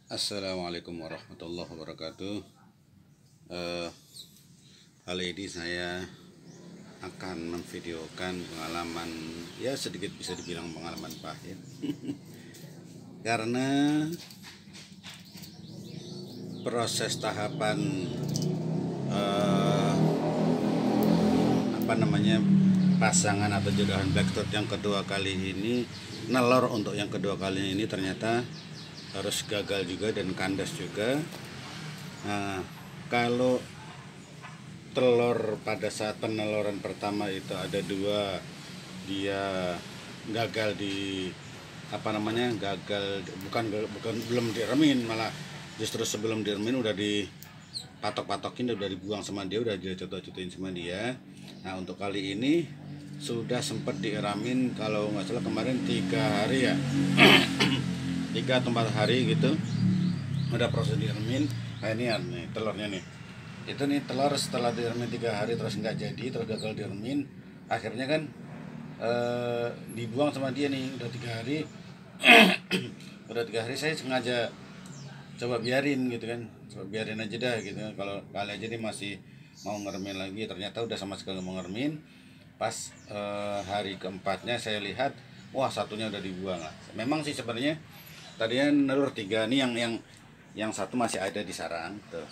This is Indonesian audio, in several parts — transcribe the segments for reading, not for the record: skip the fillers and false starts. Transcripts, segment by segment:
Assalamualaikum warahmatullahi wabarakatuh. Eh, Kali ini saya akan memvideokan pengalaman, ya sedikit bisa dibilang pengalaman pahit, karena proses tahapan eh, apa namanya pasangan atau jodohan Blackthroat yang kedua kali ini, nelor untuk yang kedua kali ini ternyata harus gagal juga dan kandas juga. Nah, kalau telur pada saat peneloran pertama itu ada dua, dia gagal di gagal, bukan belum diremin, malah justru sebelum diremin udah dipatok-patokin, udah dibuang sama dia, udah dicotot-cototin sama dia. Nah, untuk kali ini sudah sempat dieramin, kalau nggak salah kemarin 3 hari ya, 3 atau 4 hari gitu udah proses diremin. Nah, ini ya nih telurnya nih, itu nih telur setelah diremin 3 hari terus nggak jadi, terus gagal diremin, akhirnya kan dibuang sama dia nih. Udah 3 hari udah 3 hari saya sengaja coba biarin gitu kan, coba biarin aja dah gitu kan. Kalau kali aja dia masih mau ngeremin lagi, ternyata udah sama sekali mau ngeremin. Pas hari keempatnya saya lihat, wah satunya udah dibuang lah. Memang sih sebenarnya tadinya nelur 3 nih, yang satu masih ada di sarang tuh,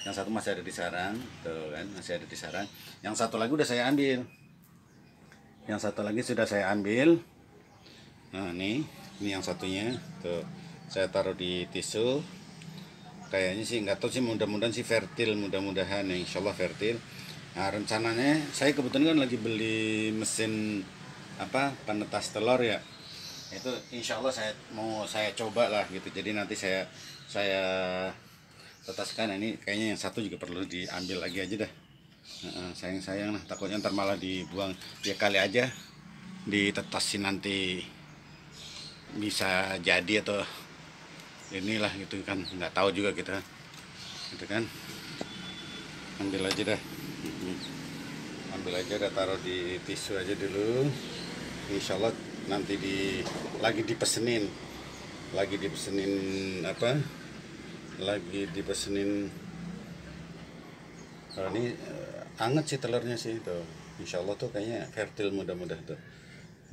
yang satu masih ada di sarang tuh kan, masih ada di sarang. Yang satu lagi udah saya ambil, yang satu lagi sudah saya ambil. Nah, ini yang satunya tuh saya taruh di tisu. Kayaknya sih nggak tahu sih, mudah-mudahan sih fertil, mudah-mudahan ya, insyaallah fertil. Nah, rencananya saya kebetulan kan lagi beli mesin penetas telur ya, itu insyaallah saya coba lah gitu. Jadi nanti saya tetaskan. Nah, ini kayaknya yang satu juga perlu diambil lagi aja dah. Sayang lah, takutnya ntar malah dibuang. Ya kali aja ditetasin nanti bisa jadi, atau inilah gitu kan, nggak tahu juga kita gitu kan. Ambil aja dah, ambil aja dah, taruh di tisu aja dulu. Insyaallah nanti lagi dipesenin, lagi dipesenin lagi dipesenin. Kalau ini anget sih telurnya sih tuh, insyaallah tuh kayaknya fertil, mudah-mudahan tuh.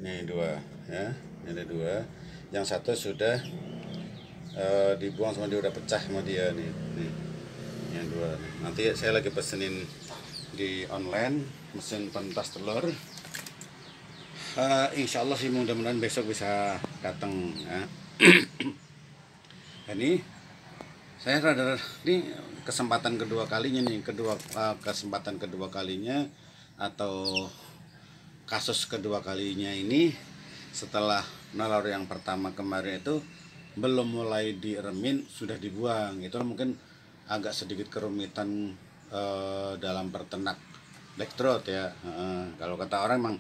Ini dua ya, ini ada dua. Yang satu sudah dibuang sama dia, udah pecah sama dia nih yang dua. Nanti saya lagi pesenin di online mesin pentas telur. Insya Allah sih mudah-mudahan besok bisa datang ya. Ini saya ini kesempatan kedua kalinya nih, kesempatan kedua kalinya atau kasus kedua kalinya ini, setelah nalur yang pertama kemarin itu belum mulai diremin sudah dibuang. Itu mungkin agak sedikit kerumitan dalam berternak Blackthroat ya. Kalau kata orang emang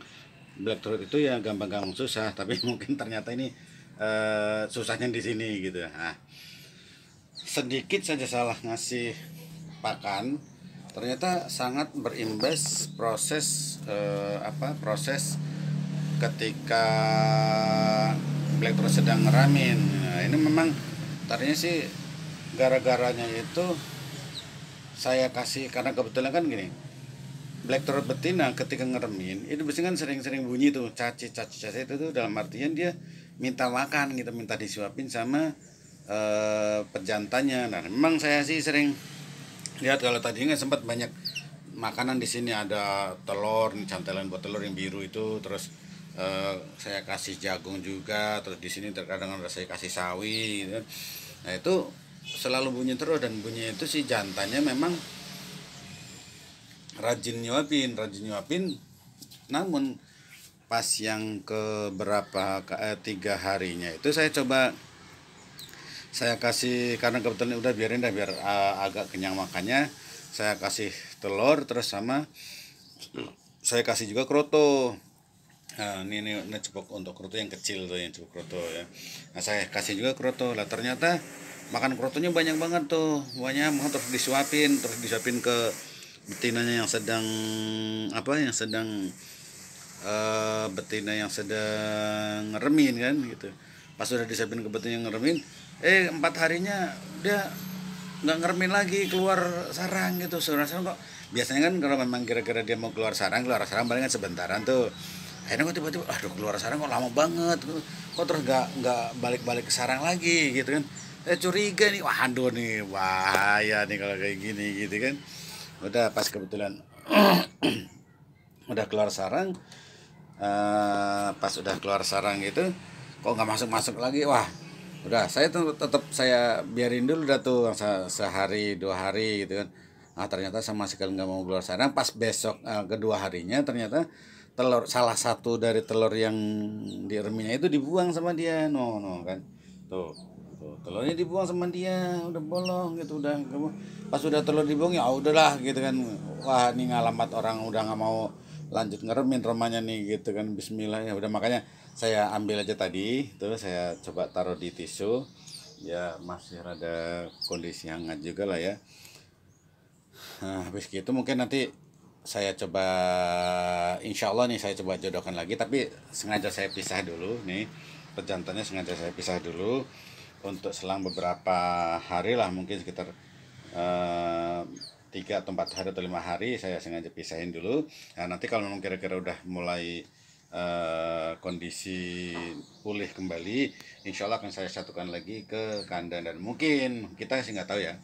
Blackthroat itu ya gampang-gampang susah, tapi mungkin ternyata ini susahnya di sini gitu. Nah, sedikit saja salah ngasih pakan ternyata sangat berimbas proses proses ketika Blackthroat sedang ngeramin. Nah, ini memang tadinya sih gara-garanya itu saya kasih, karena kebetulan kan gini, Blackthroat betina ketika ngeremin itu biasanya kan sering-sering bunyi tuh, caci itu tuh dalam artian dia minta makan gitu, minta disuapin sama pejantannya. Nah, memang saya sih sering lihat kalau tadinya sempat banyak makanan di sini, ada telur nih, cantelan buat telur yang biru itu, terus saya kasih jagung juga, terus di sini terkadang ada saya kasih sawi gitu. Nah, itu selalu bunyi terus, dan bunyi itu si jantannya memang rajin nyuapin. Namun pas yang ke berapa 3 harinya itu saya coba, saya kasih, karena kebetulan udah biarin dah biar agak kenyang makannya, saya kasih telur terus sama saya kasih juga kroto. Nah, ini cepuk untuk kroto yang kecil tuh, yang cepuk kroto ya. Nah, saya kasih juga kroto lah, ternyata makan krotonya banyak banget tuh, banyak banget, terus disuapin ke betinanya yang sedang betina yang sedang remin kan gitu. Pas sudah disiapin ke betunya ngeremin, 4 harinya dia nggak ngeremin lagi, keluar sarang gitu. Keluar sarang kok. Biasanya kan kalau memang kira-kira dia mau keluar sarang palingan sebentaran tuh. Akhirnya kok tiba-tiba, aduh keluar sarang kok lama banget, kok terus nggak balik-balik ke sarang lagi gitu kan. Curiga nih, waduh nih bahaya nih kalau kayak gini gitu kan. Udah pas kebetulan udah keluar sarang, pas udah keluar sarang gitu kok nggak masuk lagi, wah udah saya tetap saya biarin dulu dah tuh sehari 2 hari gitu kan. Ternyata sama sekali nggak mau keluar sarang. Pas besok kedua harinya ternyata salah satu dari telur yang di reminya itu dibuang sama dia, no kan tuh telurnya dibuang sama dia, udah bolong gitu. Pas udah telur dibuang, ya udahlah gitu kan. Wah ini ngalamat orang udah nggak mau lanjut ngeremin romanya nih gitu kan. Bismillah, ya udah makanya saya ambil aja tadi tuh, saya coba taruh di tisu ya, masih rada kondisi hangat juga lah ya. Habis gitu mungkin nanti saya coba, insya Allah nih saya coba jodohkan lagi, tapi sengaja saya pisah dulu nih, pejantannya sengaja saya pisah dulu untuk selang beberapa hari lah, mungkin sekitar 3 atau 4 hari atau 5 hari saya sengaja pisahin dulu. Nah, nanti kalau memang kira-kira udah mulai kondisi pulih kembali, insya Allah akan saya satukan lagi ke kandang. Dan mungkin kita sih nggak tahu ya,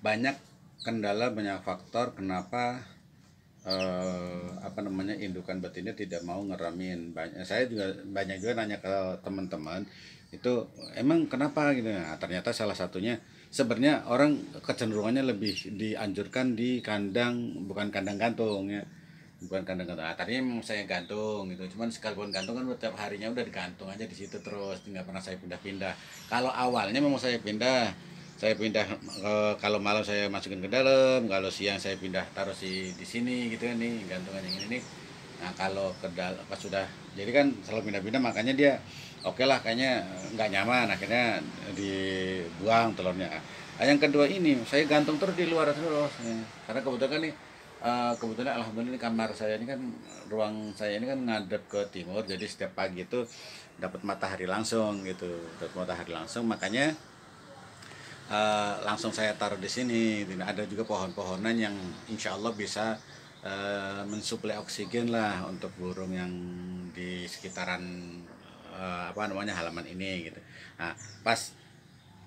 banyak kendala, banyak faktor kenapa indukan betina tidak mau ngeramin. Saya juga banyak juga nanya ke teman-teman itu emang kenapa gitu. Nah, ternyata salah satunya sebenarnya orang kecenderungannya lebih dianjurkan di kandang, bukan kandang gantung ya, bukan kandang gantung. Tadinya memang saya gantung gitu, cuman sekalipun gantung kan setiap harinya udah digantung aja di situ terus, nggak pernah saya pindah-pindah. Kalau awalnya memang saya pindah kalau malam saya masukin ke dalam, kalau siang saya pindah taruh di sini gitu kan nih, gantungan yang ini nih. Nah kalau ke dalam pas sudah jadi kan selalu pindah-pindah, makanya dia oke lah kayaknya nggak nyaman, akhirnya dibuang telurnya. Yang kedua ini saya gantung terus di luar terus ya. Karena kebetulan kan nih kebetulan alhamdulillah ini kamar saya ini kan, ruang saya ini kan ngadep ke timur, jadi setiap pagi itu dapat matahari langsung gitu, makanya langsung saya taruh di sini. Ada juga pohon-pohonan yang insya Allah bisa mensuplai oksigen lah untuk burung yang di sekitaran halaman ini gitu. Nah pas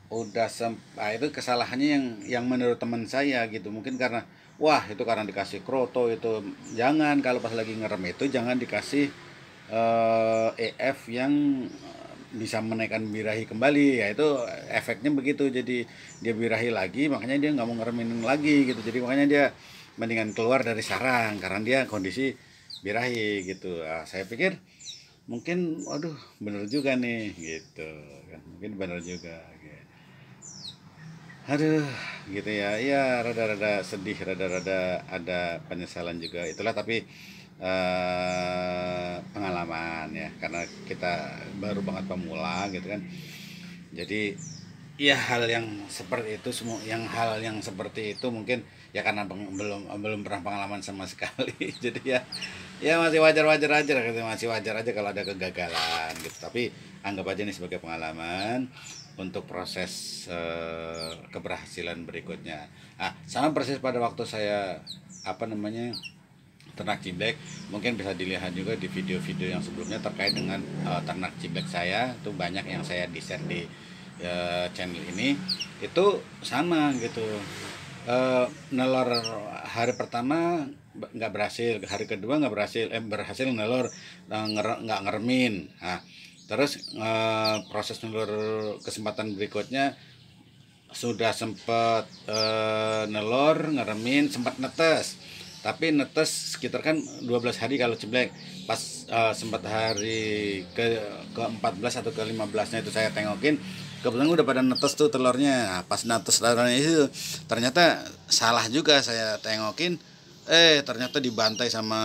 udah itu kesalahannya yang menurut teman saya gitu, mungkin karena itu karena dikasih kroto itu. Jangan, kalau pas lagi ngerem itu jangan dikasih EF yang bisa menaikkan birahi kembali, ya itu efeknya begitu, jadi dia birahi lagi, makanya dia nggak mau ngeremin lagi gitu. Jadi makanya dia mendingan keluar dari sarang karena dia kondisi birahi gitu. Saya pikir mungkin bener juga nih gitu kan, mungkin bener juga gitu. Aduh gitu ya, ya rada-rada sedih, rada-rada ada penyesalan juga itulah, tapi pengalaman ya, karena kita baru banget pemula gitu kan. Jadi ya hal yang seperti itu hal yang seperti itu mungkin ya karena belum pernah pengalaman sama sekali. Jadi ya masih wajar aja gitu, masih wajar aja kalau ada kegagalan gitu, tapi anggap aja ini sebagai pengalaman untuk proses keberhasilan berikutnya. Sama persis pada waktu saya ternak ciblek, mungkin bisa dilihat juga di video-video yang sebelumnya terkait dengan ternak ciblek saya. Itu banyak yang saya di-share di channel ini, itu sama gitu. Nelor hari pertama nggak berhasil, hari kedua nggak berhasil, berhasil nelor nggak ngeremin. Terus proses nelor kesempatan berikutnya sudah sempat nelor, ngeremin, sempat netes. Tapi netes sekitar kan 12 hari kalau ciblek. Pas sempat hari ke-14 atau ke-15-nya itu saya tengokin, kebetulan udah pada netes tuh telurnya. Pas netes telurnya itu ternyata salah juga, saya tengokin, ternyata dibantai sama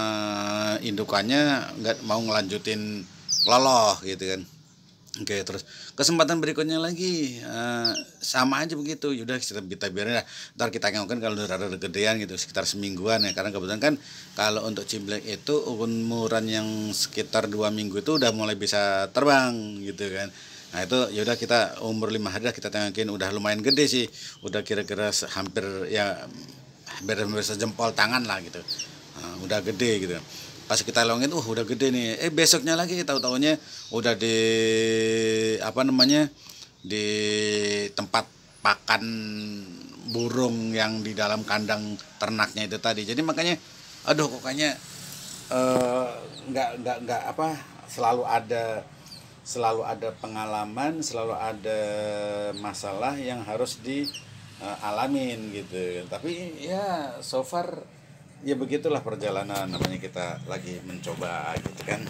indukannya, nggak mau ngelanjutin loloh gitu kan. Oke, terus kesempatan berikutnya lagi sama aja begitu. Yaudah kita biarin lah. Ntar kita tengokkan kalau udah rada gedean gitu sekitar semingguan ya. Karena kebetulan kan kalau untuk ciblek itu umuran yang sekitar 2 minggu itu udah mulai bisa terbang gitu kan. Nah itu yaudah kita umur 5 hari lah kita tengokin udah lumayan gede sih. Udah kira-kira hampir ya hampir sejempol tangan lah gitu. Nah, udah gede gitu. Pas kita longin udah gede nih, besoknya lagi tahu-taunya udah di apa namanya di tempat pakan burung yang di dalam kandang ternaknya itu tadi. Jadi makanya aduh kok kayaknya eh, nggak apa, selalu ada pengalaman, selalu ada masalah yang harus dialamin gitu. Tapi ya so far ya begitulah perjalanan, namanya kita lagi mencoba gitu kan.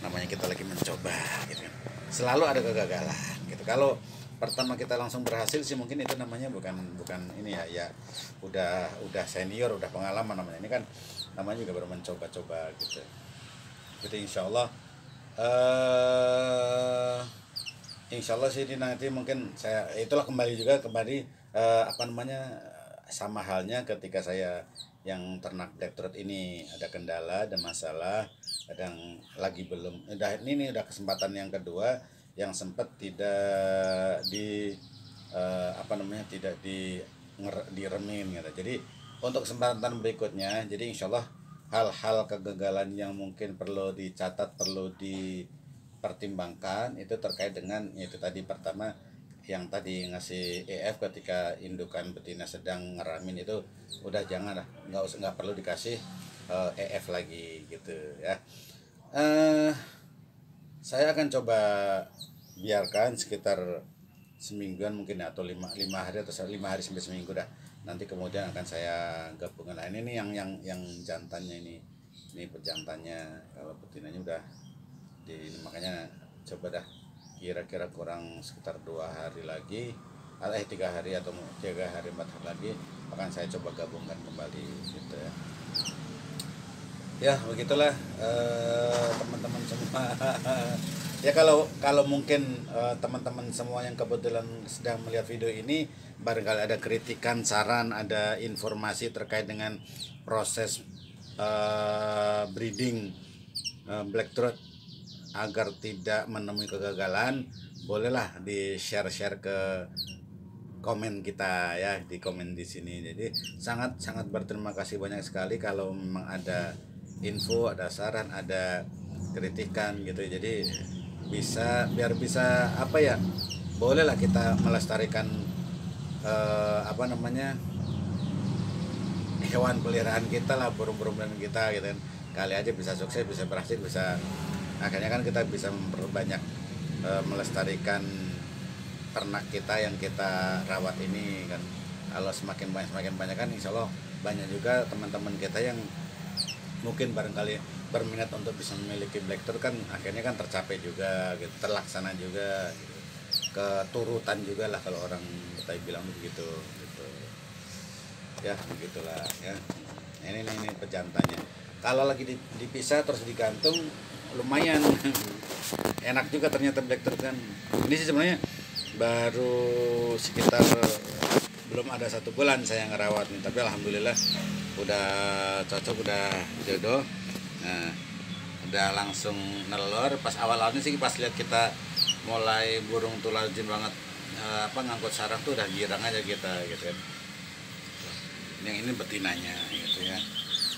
Namanya kita lagi mencoba gitu kan, selalu ada kegagalan gitu. Kalau pertama kita langsung berhasil sih mungkin itu namanya bukan bukan ini ya, ya udah senior, udah pengalaman namanya. Ini kan namanya juga baru mencoba-coba gitu. Jadi eh insya Allah sih ini nanti mungkin saya itulah kembali apa namanya, sama halnya ketika saya yang ternak black throat ini ada kendala, ada masalah, kadang lagi belum ini udah kesempatan yang kedua yang sempat tidak di apa namanya, tidak diremin gitu. Jadi untuk kesempatan berikutnya, jadi insya Allah hal-hal kegagalan yang mungkin perlu dicatat, perlu dipertimbangkan itu terkait dengan itu tadi. Pertama yang tadi ngasih EF ketika indukan betina sedang ngeramin itu udah jangan lah, nggak perlu dikasih EF lagi gitu ya. eh saya akan coba biarkan sekitar semingguan mungkin atau lima hari atau 5 hari sampai seminggu dah. Nanti kemudian akan saya gabungkan. Nah, ini nih yang jantannya ini pejantannya. Kalau betinanya udah ini makanya coba dah kira-kira kurang sekitar 2 hari lagi, 3 hari atau 3 hari 4 hari lagi akan saya coba gabungkan kembali gitu ya. Ya begitulah teman-teman semua. Ya kalau mungkin teman-teman semua yang kebetulan sedang melihat video ini barangkali ada kritikan, saran, ada informasi terkait dengan proses breeding black throat agar tidak menemui kegagalan, bolehlah di share ke komen kita ya, di komen di sini. Jadi sangat berterima kasih banyak sekali kalau memang ada info, ada saran, ada kritikan gitu. Jadi biar bisa apa ya, bolehlah kita melestarikan apa namanya, hewan peliharaan kita lah, burung-burung kita gitu kan. Kali aja bisa sukses, bisa berhasil, bisa akhirnya kan kita bisa memperbanyak melestarikan ternak kita yang kita rawat ini kan. Kalau semakin banyak kan insya Allah banyak juga teman-teman kita yang mungkin barangkali berminat untuk bisa memiliki black throat kan, akhirnya kan tercapai juga gitu, terlaksana juga gitu. Keturutan juga lah kalau orang Betawi bilang begitu gitu. Ya begitulah ya. Ini pejantannya. Kalau lagi dipisah terus digantung lumayan enak juga ternyata black throat kan. Ini sih sebenarnya baru sekitar belum ada 1 bulan saya ngerawat nih, tapi alhamdulillah udah cocok, udah jodoh. Nah, udah langsung nelor. Pas awal-awalnya sih pas lihat kita mulai burung tuh rajin banget apa ngangkut saraf tuh udah girang aja kita gitu kan. Yang ini betinanya gitu ya.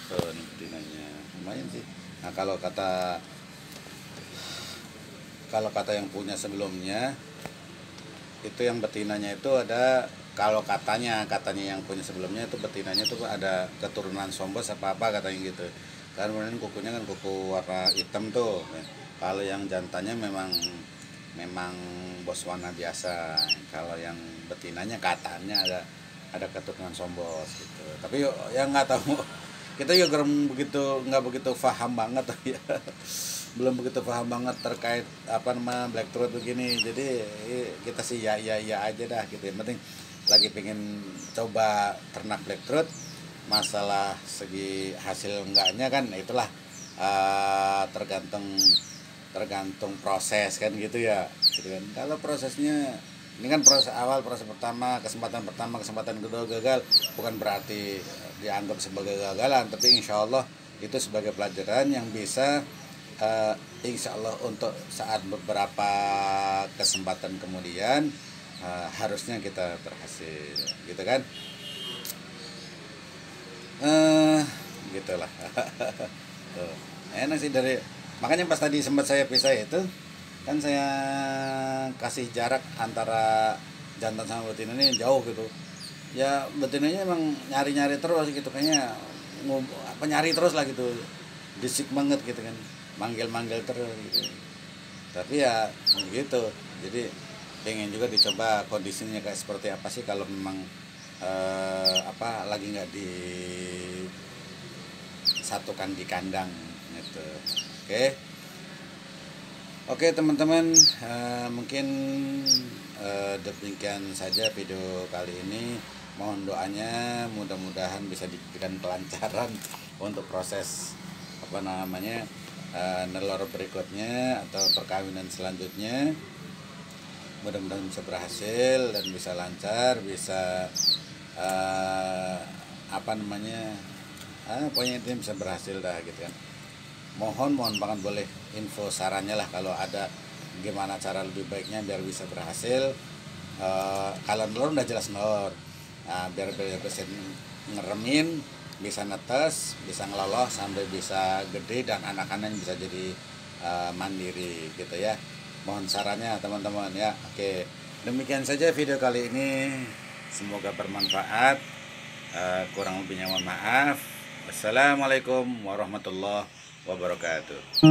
Tuh ini betinanya lumayan sih. Nah kalau kata yang punya sebelumnya itu yang betinanya itu ada, kalau katanya yang punya sebelumnya itu betinanya tuh ada keturunan Sombos apa katanya gitu. Karena kukunya kan kuku warna hitam tuh. Kalau yang jantannya memang Botswana biasa. Kalau yang betinanya katanya ada keturunan Sombos gitu. Tapi ya nggak tahu. Kita juga nggak begitu paham banget ya. Belum begitu paham banget terkait apa nama black throat begini. Jadi kita sih ya aja dah gitu. Yang penting lagi pengen coba ternak black throat. Masalah segi hasil enggaknya kan itulah tergantung tergantung proses kan gitu ya, gitu kan. Kalau prosesnya ini kan proses awal, proses pertama, kesempatan kedua gagal, bukan berarti dianggap sebagai gagalan, tapi insya Allah itu sebagai pelajaran yang bisa insya Allah untuk saat beberapa kesempatan kemudian harusnya kita berhasil, gitu kan. Gitulah. Tuh, enak sih makanya pas tadi sempat saya pisah itu kan saya kasih jarak antara jantan sama betina ini jauh gitu ya. Betinanya emang nyari terus gitu, kayaknya nyari terus lah gitu, bisik banget gitu kan, manggil terus gitu. Tapi ya gitu, jadi pengen juga dicoba kondisinya kayak seperti apa sih kalau memang lagi nggak disatukan di kandang gitu. Oke teman-teman, mungkin demikian saja video kali ini. Mohon doanya, mudah-mudahan bisa diberikan kelancaran untuk proses nelor berikutnya atau perkawinan selanjutnya. Mudah-mudahan bisa berhasil dan bisa lancar, bisa pokoknya itu bisa berhasil dah gitu kan. Mohon banget boleh info sarannya lah kalau ada gimana cara lebih baiknya biar bisa berhasil. Kalau nelor udah jelas nelor, biar bisa ngeremin, bisa netes, bisa ngeloloh sampai bisa gede dan anak-anaknya bisa jadi mandiri gitu ya. Mohon sarannya teman-teman ya. Oke, demikian saja video kali ini, semoga bermanfaat. Kurang lebihnya mohon maaf. Wassalamualaikum warahmatullahi wabarakatuh.